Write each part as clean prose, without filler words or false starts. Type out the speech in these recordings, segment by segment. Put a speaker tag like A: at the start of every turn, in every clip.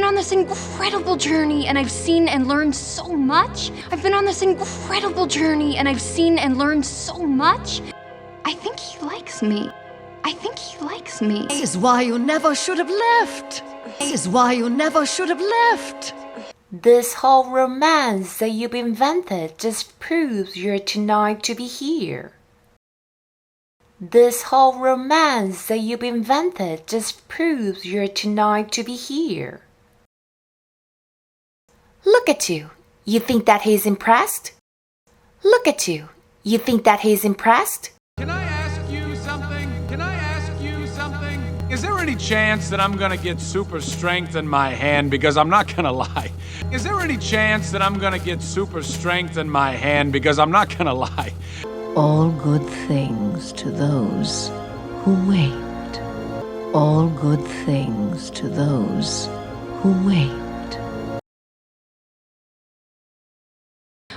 A: been on this incredible journey and I've seen and learned so much. I've been on this incredible journey and I've seen and learned so much. I think he likes me. I think he likes me.
B: This is why you never should have left. This is why you never should have left.
C: This whole romance that you've invented just proves you're too nice to be here. This whole romance that you've invented just proves you're too nice to be here. Look at you. You think that he's impressed? Look at you. You think that he's impressed?
D: Can I ask you something? Can I ask you something? Is there any chance that I'm gonna get super strength in my hand? Because I'm not gonna lie. Is there any chance that I'm gonna get super strength in my hand? Because I'm not gonna lie.
B: All good things to those who wait. All good things to those who wait.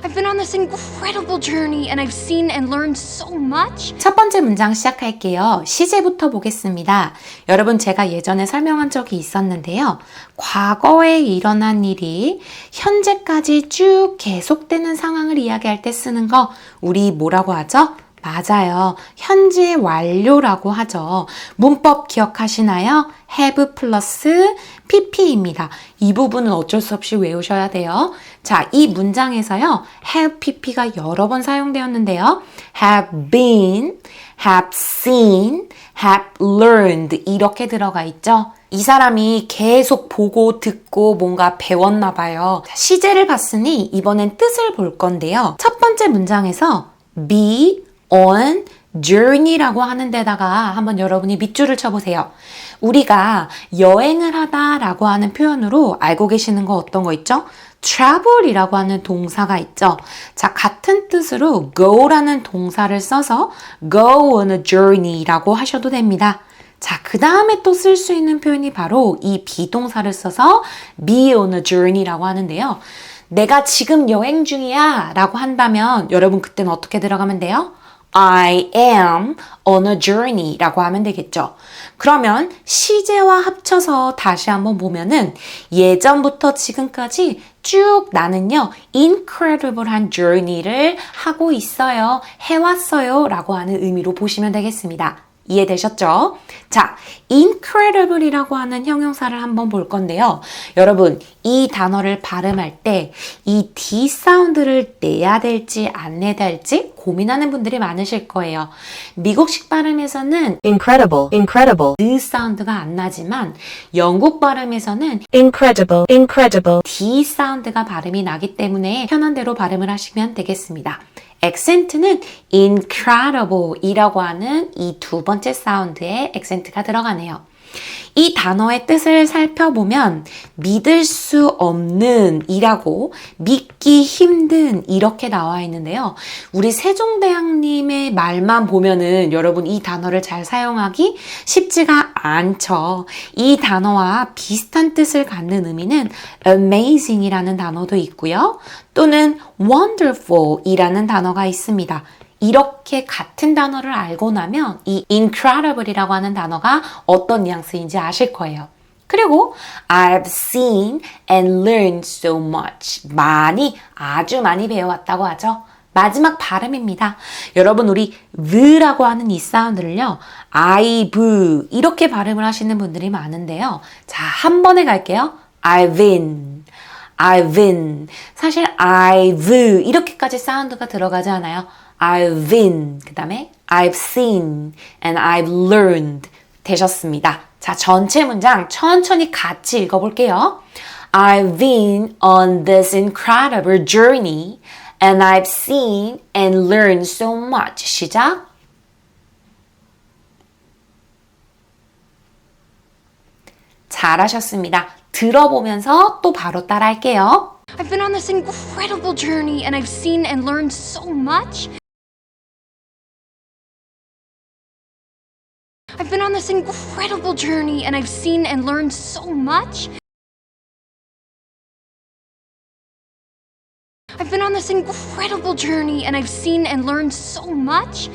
A: I've been on this incredible journey and I've seen and learned so much.
C: 첫 번째 문장 시작할게요. 시제부터 보겠습니다. 여러분 제가 예전에 설명한 적이 있었는데요. 과거에 일어난 일이 현재까지 쭉 계속되는 상황을 이야기할 때 쓰는 거 우리 뭐라고 하죠? 맞아요. 현재 완료라고 하죠. 문법 기억하시나요? have 플러스 pp입니다. 이 부분은 어쩔 수 없이 외우셔야 돼요. 자, 이 문장에서요. have pp가 여러 번 사용되었는데요. have been, have seen, have learned 이렇게 들어가 있죠. 이 사람이 계속 보고 듣고 뭔가 배웠나 봐요. 시제를 봤으니 이번엔 뜻을 볼 건데요. 첫 번째 문장에서 be on journey라고 하는 데다가 한번 여러분이 밑줄을 쳐보세요. 우리가 여행을 하다라고 하는 표현으로 알고 계시는 거 어떤 거 있죠? travel이라고 하는 동사가 있죠. 자, 같은 뜻으로 go라는 동사를 써서 go on a journey라고 하셔도 됩니다. 자, 그 다음에 또 쓸 수 있는 표현이 바로 이 비동사를 써서 be on a journey라고 하는데요. 내가 지금 여행 중이야 라고 한다면 여러분 그때는 어떻게 들어가면 돼요? I am on a journey 라고 하면 되겠죠. 그러면 시제와 합쳐서 다시 한번 보면은 예전부터 지금까지 쭉 나는요 incredible한 journey를 하고 있어요, 해왔어요 라고 하는 의미로 보시면 되겠습니다. 이해되셨죠? 자, incredible이라고 하는 형용사를 한번 볼 건데요. 여러분, 이 단어를 발음할 때 이 D 사운드를 내야 될지 안 내야 될지 고민하는 분들이 많으실 거예요. 미국식 발음에서는 incredible, incredible D 사운드가 안 나지만 영국 발음에서는 incredible, incredible D 사운드가 발음이 나기 때문에 편한 대로 발음을 하시면 되겠습니다. 액센트는 incredible 이라고 하는 이 두 번째 사운드에 액센트가 들어가네요. 이 단어의 뜻을 살펴보면 믿을 수 없는 이라고 믿기 힘든 이렇게 나와 있는데요. 우리 세종대왕님의 말만 보면은 여러분 이 단어를 잘 사용하기 쉽지가 않죠. 이 단어와 비슷한 뜻을 갖는 의미는 amazing 이라는 단어도 있고요. 또는 wonderful 이라는 단어가 있습니다. 이렇게 같은 단어를 알고 나면 이 incredible이라고 하는 단어가 어떤 뉘앙스인지 아실 거예요. 그리고 I've seen and learned so much. 아주 많이 배워왔다고 하죠. 마지막 발음입니다. 여러분 우리 v라고 하는 이 사운드를요. I've 이렇게 발음을 하시는 분들이 많은데요. 자, 한 번에 갈게요. I've been. 사실 I've 이렇게까지 사운드가 들어가지 않아요. I've been, 그 다음에 I've seen and I've learned 되셨습니다. 자, 전체 문장 천천히 같이 읽어볼게요. I've been on this incredible journey and I've seen and learned so much. 시작. 잘하셨습니다. 들어보면서 또 바로 따라할게요.
A: I've been on this incredible journey and I've seen and learned so much. I've been on this incredible journey and I've seen and learned so much. I've been on this incredible journey and I've seen and learned so much.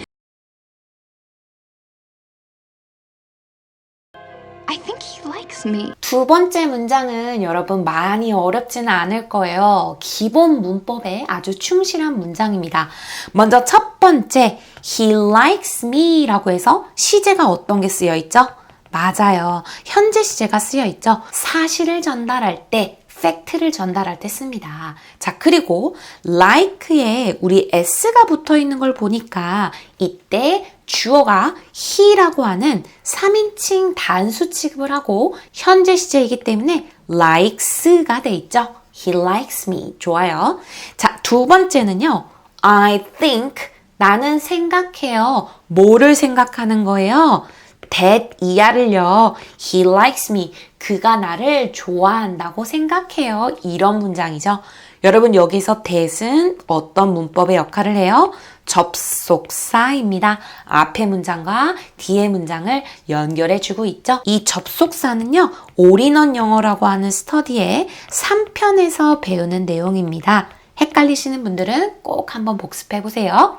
A: I think he likes likes me.
C: 두 번째 문장은 여러분 많이 어렵지는 않을 거예요. 기본 문법에 아주 충실한 문장입니다. 먼저 첫 번째, he likes me 라고 해서 시제가 어떤 게 쓰여 있죠? 맞아요. 현재 시제가 쓰여 있죠. 사실을 전달할 때, 팩트를 전달할 때 씁니다. 자, 그리고 like에 우리 s가 붙어 있는 걸 보니까 이때 주어가 he라고 하는 3인칭 단수 취급을 하고 현재 시제이기 때문에 likes가 돼 있죠. He likes me. 좋아요. 자, 두 번째는요. I think, 나는 생각해요. 뭐를 생각하는 거예요? that 이하를요. He likes me. 그가 나를 좋아한다고 생각해요. 이런 문장이죠. 여러분 여기서 that은 어떤 문법의 역할을 해요? 접속사입니다. 앞의 문장과 뒤의 문장을 연결해주고 있죠. 이 접속사는요. 올인원 영어라고 하는 스터디의 3편에서 배우는 내용입니다. 헷갈리시는 분들은 꼭 한번 복습해보세요.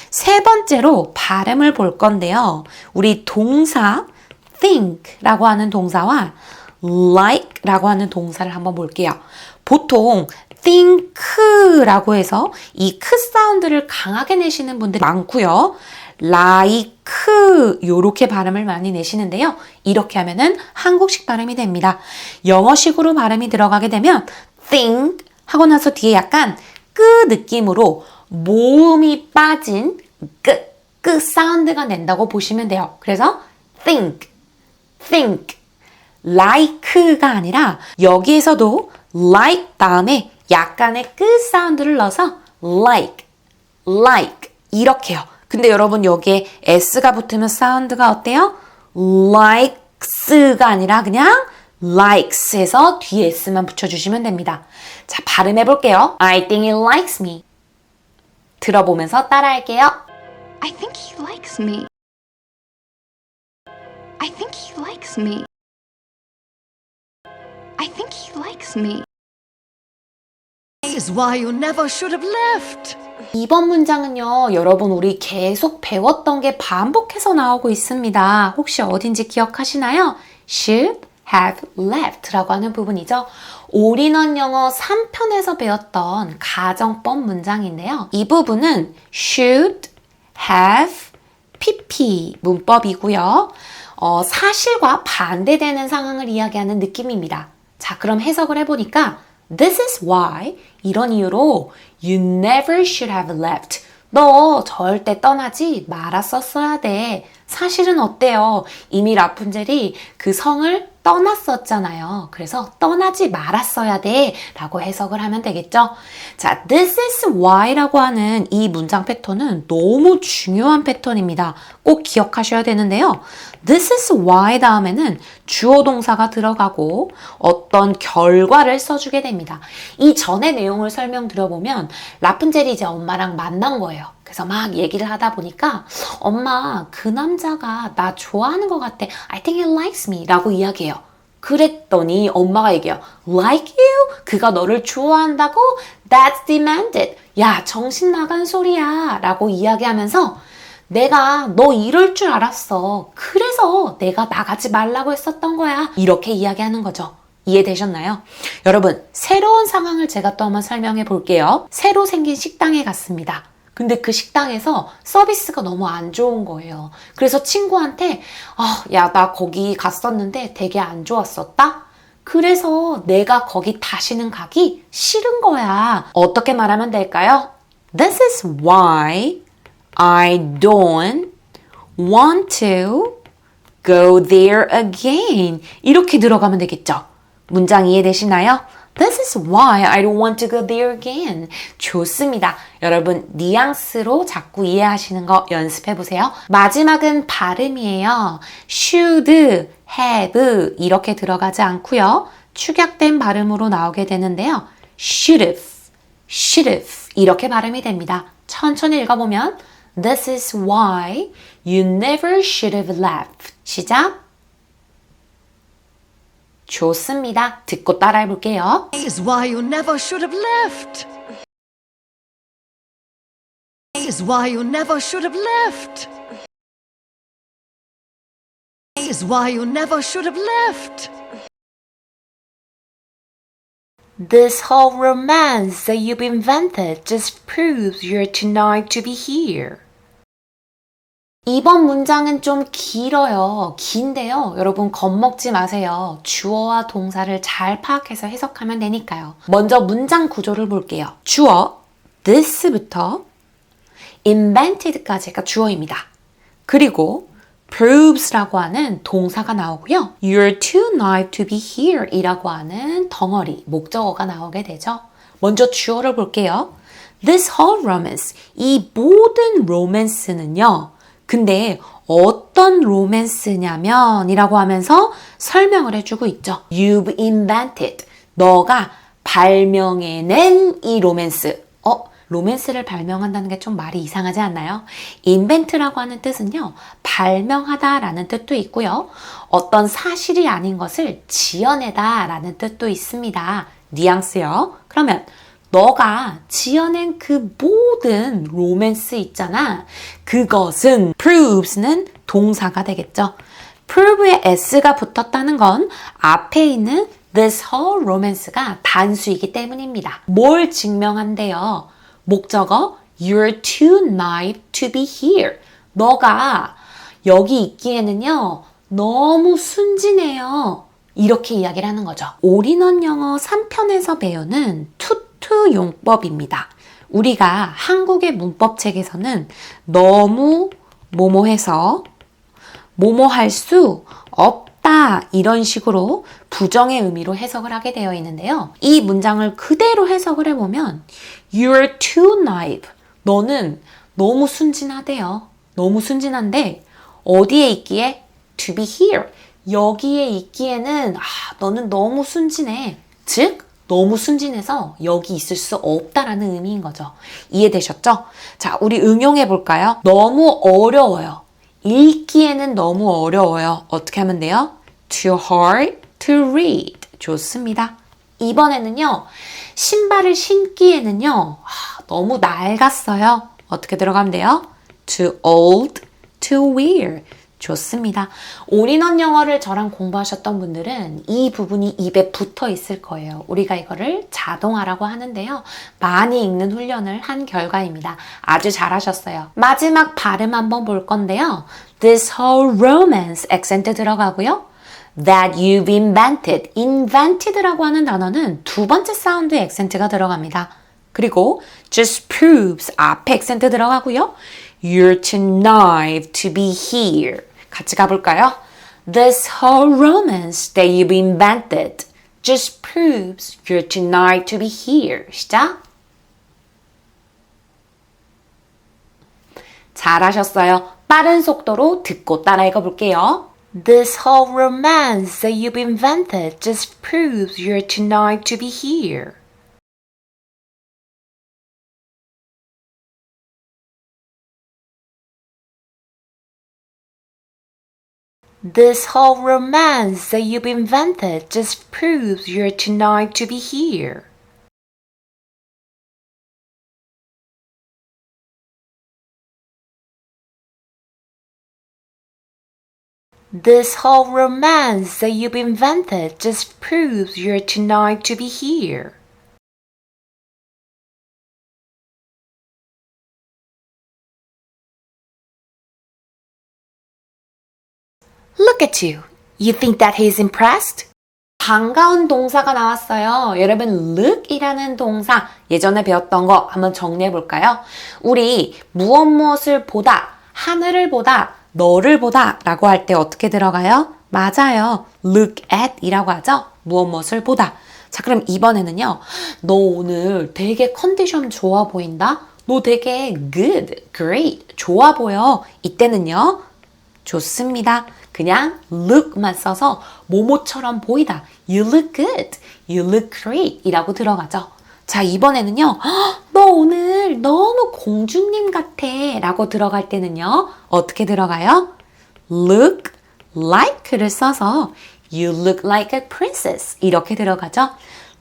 C: 세 번째로 발음을 볼 건데요. 우리 동사 think라고 하는 동사와 like라고 하는 동사를 한번 볼게요. 보통 think라고 해서 이 크 사운드를 강하게 내시는 분들이 많고요. like 요렇게 발음을 많이 내시는데요. 이렇게 하면은 한국식 발음이 됩니다. 영어식으로 발음이 들어가게 되면 think 하고 나서 뒤에 약간 끄 느낌으로 모음이 빠진 끄 사운드가 낸다고 보시면 돼요. 그래서 think, like가 아니라 여기에서도 like 다음에 약간의 끄 사운드를 넣어서 like 이렇게요. 근데 여러분 여기에 s가 붙으면 사운드가 어때요? likes가 아니라 그냥 likes 해서 뒤에 s만 붙여주시면 됩니다. 자, 발음해 볼게요. I think he likes me. 들어보면서 따라할게요.
A: I think he likes me. I think he likes me. I think he likes me.
B: This is why you never should have left.
C: 이번 문장은요, 여러분 우리 계속 배웠던 게 반복해서 나오고 있습니다. 혹시 어딘지 기억하시나요? should have left 라고 하는 부분이죠. 올인원 영어 3편에서 배웠던 가정법 문장인데요. 이 부분은 should have pp 문법이고요. 사실과 반대되는 상황을 이야기하는 느낌입니다. 자, 그럼 해석을 해보니까 This is why, 이런 이유로 You never should have left. 너 절대 떠나지 말았었어야 돼. 사실은 어때요? 이미 라푼젤이 그 성을 떠났었잖아요. 그래서 떠나지 말았어야 돼 라고 해석을 하면 되겠죠. 자, this is why 라고 하는 이 문장 패턴은 너무 중요한 패턴입니다. 꼭 기억하셔야 되는데요. This is why 다음에는 주어 동사가 들어가고 어떤 결과를 써주게 됩니다. 이 전의 내용을 설명드려보면 라푼젤이 이제 엄마랑 만난 거예요. 그래서 막 얘기를 하다 보니까 엄마, 그 남자가 나 좋아하는 것 같아. I think he likes me 라고 이야기해요. 그랬더니 엄마가 얘기해요. Like you? 그가 너를 좋아한다고? That's demanded. 야, 정신 나간 소리야 라고 이야기하면서 내가 너 이럴 줄 알았어. 그래서 내가 나가지 말라고 했었던 거야. 이렇게 이야기하는 거죠. 이해되셨나요? 여러분, 새로운 상황을 제가 또 한번 설명해 볼게요. 새로 생긴 식당에 갔습니다. 근데 그 식당에서 서비스가 너무 안 좋은 거예요. 그래서 친구한테 야, 나 거기 갔었는데 되게 안 좋았었다? 그래서 내가 거기 다시는 가기 싫은 거야. 어떻게 말하면 될까요? This is why I don't want to go there again. 이렇게 들어가면 되겠죠? 문장 이해되시나요? This is why I don't want to go there again. 좋습니다. 여러분, 뉘앙스로 자꾸 이해하시는 거 연습해보세요. 마지막은 발음이에요. should, have 이렇게 들어가지 않고요. 축약된 발음으로 나오게 되는데요. should have 이렇게 발음이 됩니다. 천천히 읽어보면 This is why you never should have left. 시작! 좋습니다. 듣고 따라해 볼게요.
B: This is why you never should have left. This is why you never should have left. This is why you never should have left.
C: This whole romance that you've invented just proves you're too nice to be here. 이번 문장은 좀 길어요. 긴데요. 여러분 겁먹지 마세요. 주어와 동사를 잘 파악해서 해석하면 되니까요. 먼저 문장 구조를 볼게요. 주어 this부터 invented까지가 주어입니다. 그리고 proves라고 하는 동사가 나오고요. You're too nice to be here 이라고 하는 덩어리, 목적어가 나오게 되죠. 먼저 주어를 볼게요. This whole romance, 이 모든 로맨스는요. 근데 어떤 로맨스냐면 이라고 하면서 설명을 해주고 있죠. You've invented, 너가 발명해낸 이 로맨스. 로맨스를 발명한다는 게 좀 말이 이상하지 않나요? invent라고 하는 뜻은요. 발명하다라는 뜻도 있고요. 어떤 사실이 아닌 것을 지어내다라는 뜻도 있습니다. 뉘앙스요. 그러면 너가 지어낸 그 모든 로맨스 있잖아. 그것은 proves는 동사가 되겠죠. prove에 s가 붙었다는 건 앞에 있는 this whole romance가 단수이기 때문입니다. 뭘 증명한대요? 목적어 You're too nice to be here. 너가 여기 있기에는요. 너무 순진해요. 이렇게 이야기를 하는 거죠. 올인원 영어 3편에서 배우는 투투 용법입니다. 우리가 한국의 문법책에서는 너무 뭐뭐해서 뭐뭐할 수 없다 이런 식으로 부정의 의미로 해석을 하게 되어 있는데요. 이 문장을 그대로 해석을 해보면 You're too naive. 너는 너무 순진하대요. 너무 순진한데 어디에 있기에? To be here. 여기에 있기에는 너는 너무 순진해. 즉 너무 순진해서 여기 있을 수 없다라는 의미인 거죠. 이해되셨죠? 자, 우리 응용해 볼까요? 너무 어려워요. 읽기에는 너무 어려워요. 어떻게 하면 돼요? Too hard to read. 좋습니다. 이번에는요. 신발을 신기에는요. 너무 낡았어요. 어떻게 들어가면 돼요? Too old to wear. 좋습니다. 올인원 영어를 저랑 공부하셨던 분들은 이 부분이 입에 붙어 있을 거예요. 우리가 이거를 자동화라고 하는데요. 많이 읽는 훈련을 한 결과입니다. 아주 잘하셨어요. 마지막 발음 한번 볼 건데요. This whole romance 액센트 들어가고요. That you've invented. invented라고 하는 단어는 두 번째 사운드에 액센트가 들어갑니다. 그리고 just proves 앞에 액센트 들어가고요. You're too naive to be here. 같이 가볼까요? This whole romance that you've invented just proves you're too naive to be here. 시작. 잘하셨어요. 빠른 속도로 듣고 따라 읽어볼게요. This whole romance that you've invented just proves you're too naive to be here. This whole romance that you've invented just proves you're too naive to be here. This whole romance that you've invented just proves you're too naive to be here. Look at you. You think that he's impressed? 반가운 동사가 나왔어요. 여러분, look이라는 동사 예전에 배웠던 거 한번 정리해 볼까요? 우리 무엇을 보다, 하늘을 보다, 너를 보다 라고 할 때 어떻게 들어가요? 맞아요. look at 이라고 하죠. 무엇을 보다. 자, 그럼 이번에는요. 너 오늘 되게 컨디션 좋아 보인다? 너 되게 good, great, 좋아 보여. 이때는요. 좋습니다. 그냥 look만 써서 뭐뭐처럼 보이다. You look good, you look great 이라고 들어가죠. 자, 이번에는요. 너 오늘 너무 공주님 같아 라고 들어갈 때는요. 어떻게 들어가요? look like를 써서 you look like a princess 이렇게 들어가죠.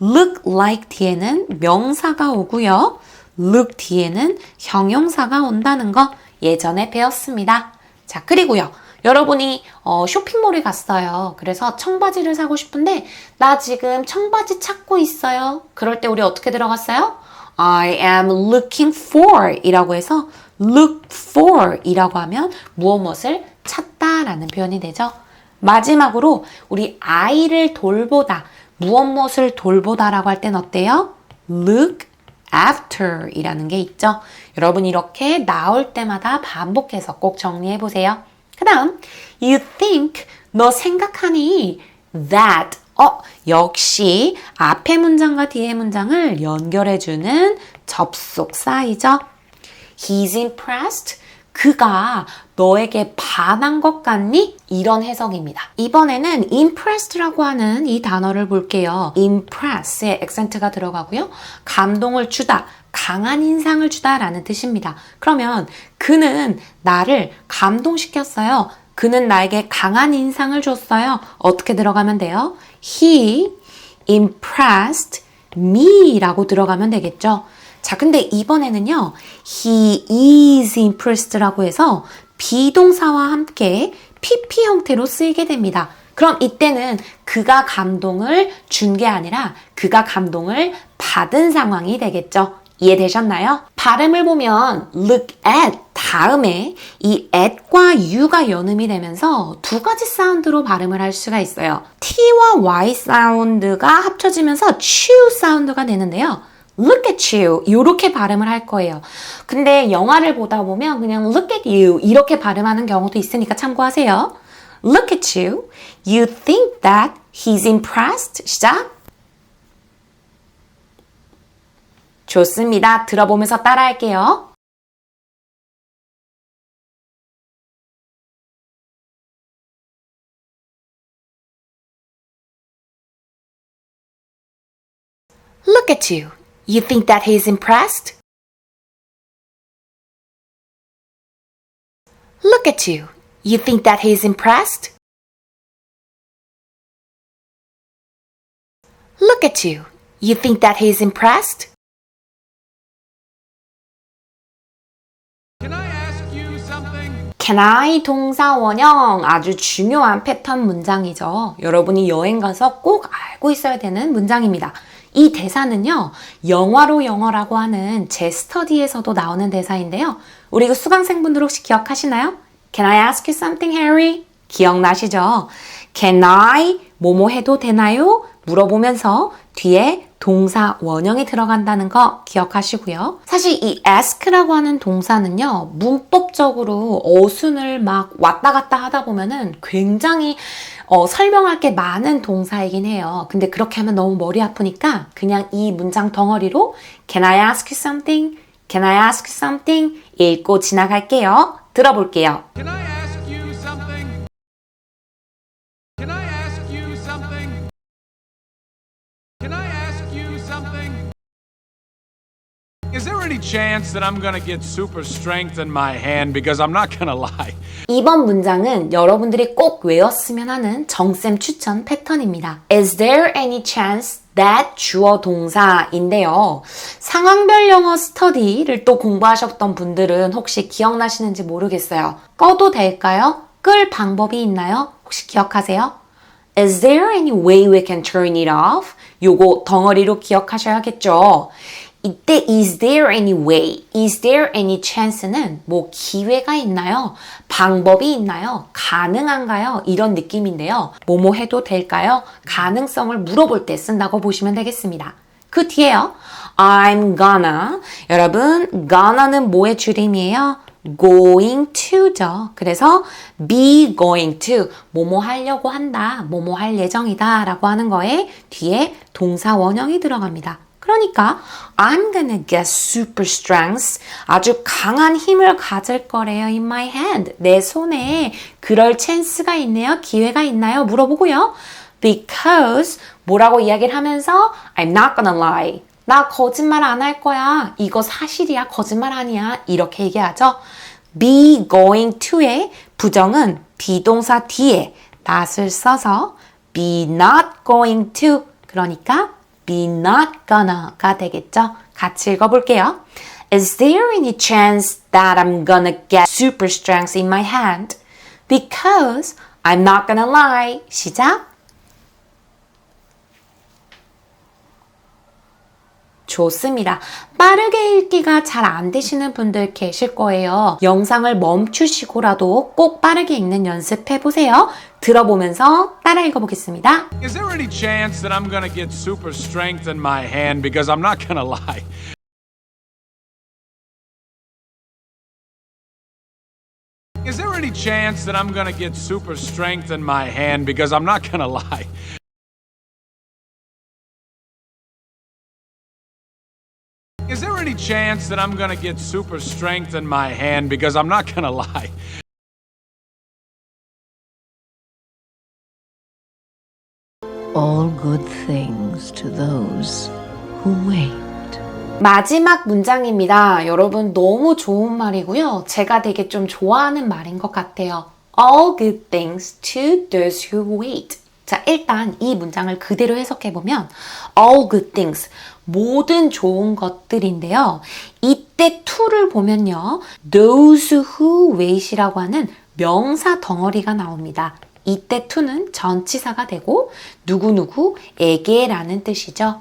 C: look like 뒤에는 명사가 오고요. look 뒤에는 형용사가 온다는 거 예전에 배웠습니다. 자, 그리고요. 여러분이 쇼핑몰에 갔어요. 그래서 청바지를 사고 싶은데 나 지금 청바지 찾고 있어요. 그럴 때 우리 어떻게 들어갔어요? I am looking for 이라고 해서 look for 이라고 하면 무엇을 찾다라는 표현이 되죠. 마지막으로 우리 아이를 돌보다 무엇을 돌보다라고 할 땐 어때요? look after 이라는 게 있죠. 여러분 이렇게 나올 때마다 반복해서 꼭 정리해 보세요. 그 다음 you think 너 생각하니 that 역시 앞에 문장과 뒤에 문장을 연결해주는 접속사이죠. He's impressed. 그가 너에게 반한 것 같니? 이런 해석입니다. 이번에는 impressed라고 하는 이 단어를 볼게요. impress의 액센트가 들어가고요. 감동을 주다, 강한 인상을 주다 라는 뜻입니다. 그러면 그는 나를 감동시켰어요. 그는 나에게 강한 인상을 줬어요. 어떻게 들어가면 돼요? He impressed me 라고 들어가면 되겠죠. 자, 근데 이번에는요, he is impressed라고 해서 비동사와 함께 PP 형태로 쓰이게 됩니다. 그럼 이때는 그가 감동을 준 게 아니라 그가 감동을 받은 상황이 되겠죠. 이해되셨나요? 발음을 보면 look at 다음에 이 at과 u가 연음이 되면서 두 가지 사운드로 발음을 할 수가 있어요. t와 y 사운드가 합쳐지면서 chew 사운드가 되는데요. Look at you 이렇게 발음을 할 거예요. 근데 영화를 보다 보면 그냥 look at you 이렇게 발음하는 경우도 있으니까 참고하세요. Look at you. You think that he's impressed. 시작. 좋습니다. 들어보면서 따라할게요. Look at you. You think that he's impressed? Look at you. You think that he's impressed? Look at you. You think that he's impressed?
D: Can I ask you something?
C: Can I 동사 원형 아주 중요한 패턴 문장이죠. 여러분이 여행 가서 꼭 알고 있어야 되는 문장입니다. 이 대사는요, 영화로 영어라고 하는 제 스터디에서도 나오는 대사인데요. 우리 그 수강생분들 혹시 기억하시나요? Can I ask you something, Harry? 기억나시죠? Can I 뭐뭐 해도 되나요? 물어보면서 뒤에 동사 원형이 들어간다는 거 기억하시고요. 사실 이 ask라고 하는 동사는요, 문법적으로 어순을 막 왔다 갔다 하다 보면은 굉장히 설명할 게 많은 동사이긴 해요. 근데 그렇게 하면 너무 머리 아프니까 그냥 이 문장 덩어리로 Can I ask you something? Can I ask you something? 읽고 지나갈게요. 들어볼게요.
D: Can I ask you something? Can I ask you something? Can I ask you something? Is there any chance that I'm gonna get super strength in my hand? Because I'm not gonna lie.
C: 이번 문장은 여러분들이 꼭 외웠으면 하는 정쌤 추천 패턴입니다. Is there any chance that 주어 동사인데요. 상황별 영어 스터디를 또 공부하셨던 분들은 혹시 기억나시는지 모르겠어요. 꺼도 될까요? 끌 방법이 있나요? 혹시 기억하세요? Is there any way we can turn it off? 요거 덩어리로 기억하셔야겠죠. 이때 is there any way, is there any chance는 뭐 기회가 있나요? 방법이 있나요? 가능한가요? 이런 느낌인데요. 뭐뭐 해도 될까요? 가능성을 물어볼 때 쓴다고 보시면 되겠습니다. 그 뒤에요. I'm gonna. 여러분, gonna는 뭐의 줄임이에요? going to죠. 그래서 be going to. 뭐뭐 하려고 한다. 뭐뭐 할 예정이다. 라고 하는 거에 뒤에 동사 원형이 들어갑니다. 그러니까 I'm gonna get super strength. 아주 강한 힘을 가질 거래요. In my hand. 내 손에 그럴 찬스가 있네요. 기회가 있나요? 물어보고요. Because 뭐라고 이야기를 하면서 I'm not gonna lie. 나 거짓말 안 할 거야. 이거 사실이야. 거짓말 아니야. 이렇게 얘기하죠. be going to의 부정은 비동사 뒤에 not을 써서 be not going to. 그러니까 be not gonna가 되겠죠. 같이 읽어볼게요. Is there any chance that I'm gonna get super strength in my hand? Because I'm not gonna lie. 시작. 좋습니다. 빠르게 읽기가 잘 안 되시는 분들 계실 거예요. 영상을 멈추시고라도 꼭 빠르게 읽는 연습해 보세요. 들어보면서 따라 읽어보겠습니다.
D: Is there any chance that I'm gonna get super strength in my hand? Because I'm not gonna lie. Is there any chance that I'm gonna get super strength in my hand? Because I'm not gonna lie. Is there any chance that I'm gonna get super strength in my hand? Because I'm not gonna lie.
B: All good things to those who wait.
C: 마지막 문장입니다. 여러분 너무 좋은 말이고요. 제가 되게 좀 좋아하는 말인 것 같아요. All good things to those who wait. 자, 일단 이 문장을 그대로 해석해보면 all good things, 모든 좋은 것들인데요. 이때 to를 보면요. those who wait이라고 하는 명사 덩어리가 나옵니다. 이때 to는 전치사가 되고 누구누구에게 라는 뜻이죠.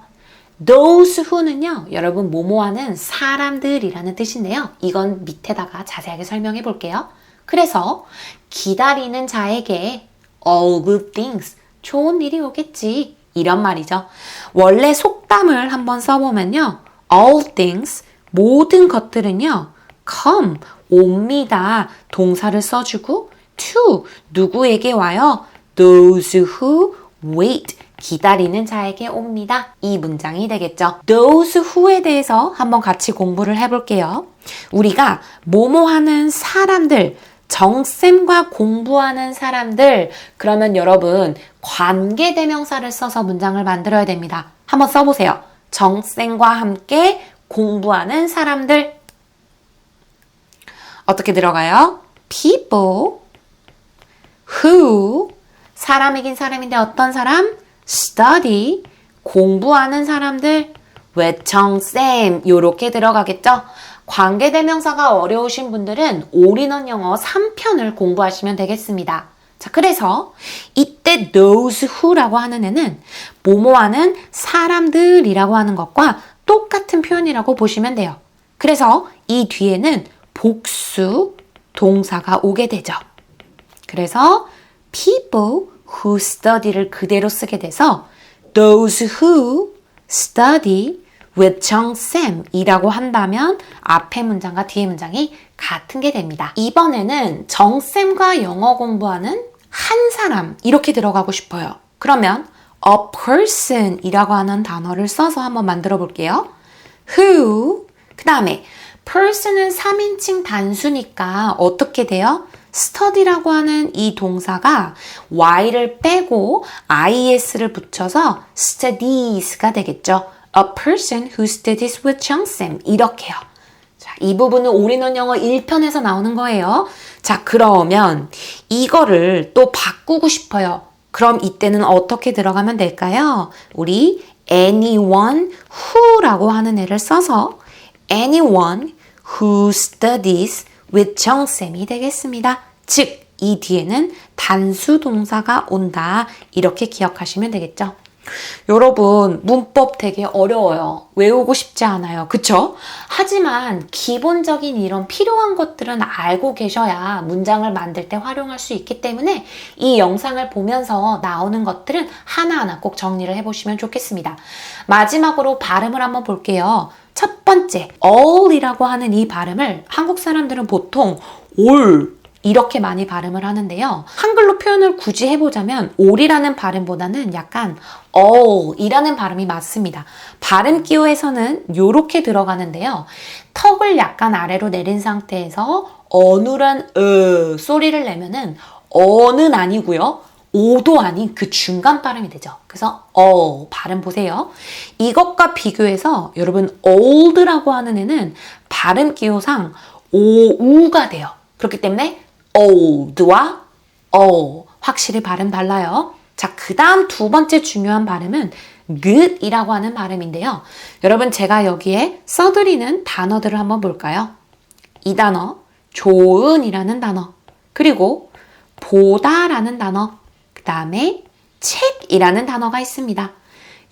C: those who는요, 여러분 뭐뭐하는 사람들이라는 뜻인데요. 이건 밑에다가 자세하게 설명해 볼게요. 그래서 기다리는 자에게 all good things, 좋은 일이 오겠지, 이런 말이죠. 원래 속담을 한번 써보면요, all things, 모든 것들은요, come, 옵니다. 동사를 써주고 to, 누구에게 와요? those who wait, 기다리는 자에게 옵니다. 이 문장이 되겠죠. those who에 대해서 한번 같이 공부를 해볼게요. 우리가 뭐뭐 하는 사람들, 정쌤과 공부하는 사람들, 그러면 여러분 관계대명사를 써서 문장을 만들어야 됩니다. 한번 써보세요. 정쌤과 함께 공부하는 사람들. 어떻게 들어가요? people who, 사람이긴 사람인데 어떤 사람? study, 공부하는 사람들. 외청쌤, 요렇게 들어가겠죠? 관계대명사가 어려우신 분들은 올인원 영어 3편을 공부하시면 되겠습니다. 자, 그래서 이때 those who라고 하는 애는 뭐뭐하는 사람들이라고 하는 것과 똑같은 표현이라고 보시면 돼요. 그래서 이 뒤에는 복수 동사가 오게 되죠. 그래서 people who study를 그대로 쓰게 돼서 those who study with 정쌤이라고 한다면 앞에 문장과 뒤에 문장이 같은 게 됩니다. 이번에는 정쌤과 영어 공부하는 한 사람, 이렇게 들어가고 싶어요. 그러면 a person 이라고 하는 단어를 써서 한번 만들어 볼게요. who, 그 다음에 person은 3인칭 단수니까 어떻게 돼요? study라고 하는 이 동사가 y를 빼고 is를 붙여서 studies가 되겠죠. A person who studies with 정쌤, 이렇게요. 자, 이 부분은 올인원 영어 1편에서 나오는 거예요. 자, 그러면 이거를 또 바꾸고 싶어요. 그럼 이때는 어떻게 들어가면 될까요? 우리 anyone who라고 하는 애를 써서 anyone who studies with 정쌤이 되겠습니다. 즉, 이 뒤에는 단수 동사가 온다. 이렇게 기억하시면 되겠죠. 여러분, 문법 되게 어려워요. 외우고 싶지 않아요. 그쵸? 하지만 기본적인 이런 필요한 것들은 알고 계셔야 문장을 만들 때 활용할 수 있기 때문에 이 영상을 보면서 나오는 것들은 하나하나 꼭 정리를 해보시면 좋겠습니다. 마지막으로 발음을 한번 볼게요. 첫 번째, all이라고 하는 이 발음을 한국 사람들은 보통 all 이렇게 많이 발음을 하는데요. 한글로 표현을 굳이 해보자면 all이라는 발음보다는 약간 all이라는 발음이 맞습니다. 발음 기호에서는 이렇게 들어가는데요. 턱을 약간 아래로 내린 상태에서 어눌한 소리를 내면은 어는 아니고요. 오도 아닌 그 중간 발음이 되죠. 그래서 발음 보세요. 이것과 비교해서 여러분 old라고 하는 애는 발음 기호상 오우가 돼요. 그렇기 때문에 old와 확실히 발음 달라요. 자, 그 다음 두 번째 중요한 발음은 good이라고 하는 발음인데요. 여러분, 제가 여기에 써드리는 단어들을 한번 볼까요? 이 단어, 좋은이라는 단어, 그리고 보다라는 단어, 그 다음에 책이라는 단어가 있습니다.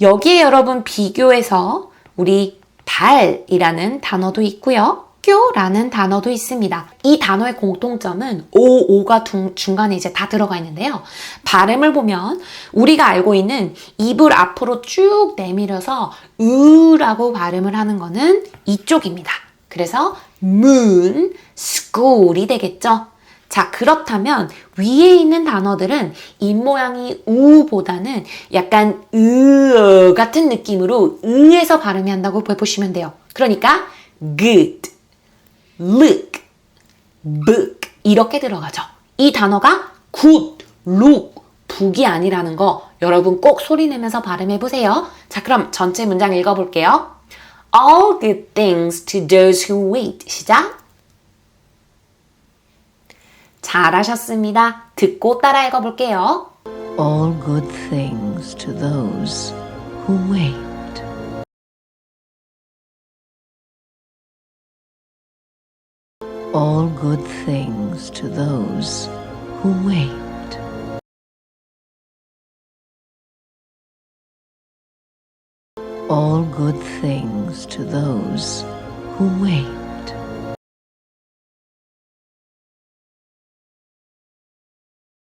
C: 여기에 여러분 비교해서 우리 달이라는 단어도 있고요. 학교라는 단어도 있습니다. 이 단어의 공통점은 오가 중간에 이제 다 들어가 있는데요. 발음을 보면 우리가 알고 있는 입을 앞으로 쭉 내밀어서 으라고 발음을 하는 거는 이쪽입니다. 그래서 moon, school이 되겠죠. 자, 그렇다면 위에 있는 단어들은 입모양이 우보다는 약간 으 같은 느낌으로 으에서 발음이 한다고 보시면 돼요. 그러니까 good, look, book 이렇게 들어가죠. 이 단어가 good, look, book이 아니라는 거 여러분 꼭 소리 내면서 발음해 보세요. 자, 그럼 전체 문장 읽어볼게요. All good things to those who wait. 시작. 잘하셨습니다. 듣고 따라 읽어볼게요.
B: All good things to those who wait. All good things to those who wait. All good things to those who wait.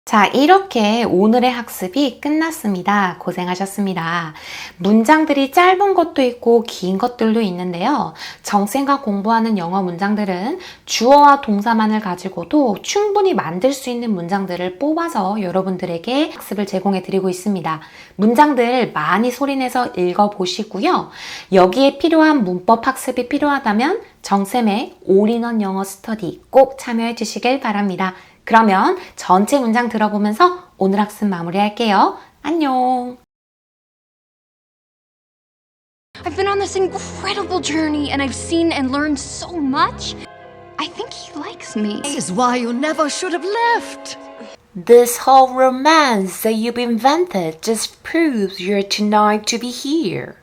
C: 자, 이렇게 오늘의 학습이 끝났습니다. 고생하셨습니다. 문장들이 짧은 것도 있고 긴 것들도 있는데요. 정쌤과 공부하는 영어 문장들은 주어와 동사만을 가지고도 충분히 만들 수 있는 문장들을 뽑아서 여러분들에게 학습을 제공해 드리고 있습니다. 문장들 많이 소리내서 읽어보시고요. 여기에 필요한 문법 학습이 필요하다면 정쌤의 올인원 영어 스터디 꼭 참여해 주시길 바랍니다. 그러면 전체 문장 들어보면서 오늘 학습 마무리할게요. 안녕.
A: I've been on this incredible journey and I've seen and learned so much. I think he likes me.
B: Is why you never should have left.
C: This whole romance that you've invented just proves you're too nice to be here.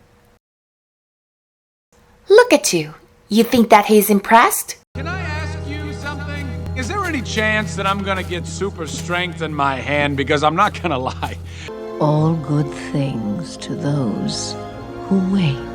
C: Look at you. You think that he's impressed?
D: Can I ask you something? Is there any chance that I'm gonna get super strength in my hand? Because I'm not gonna lie.
B: All good things to those who wait.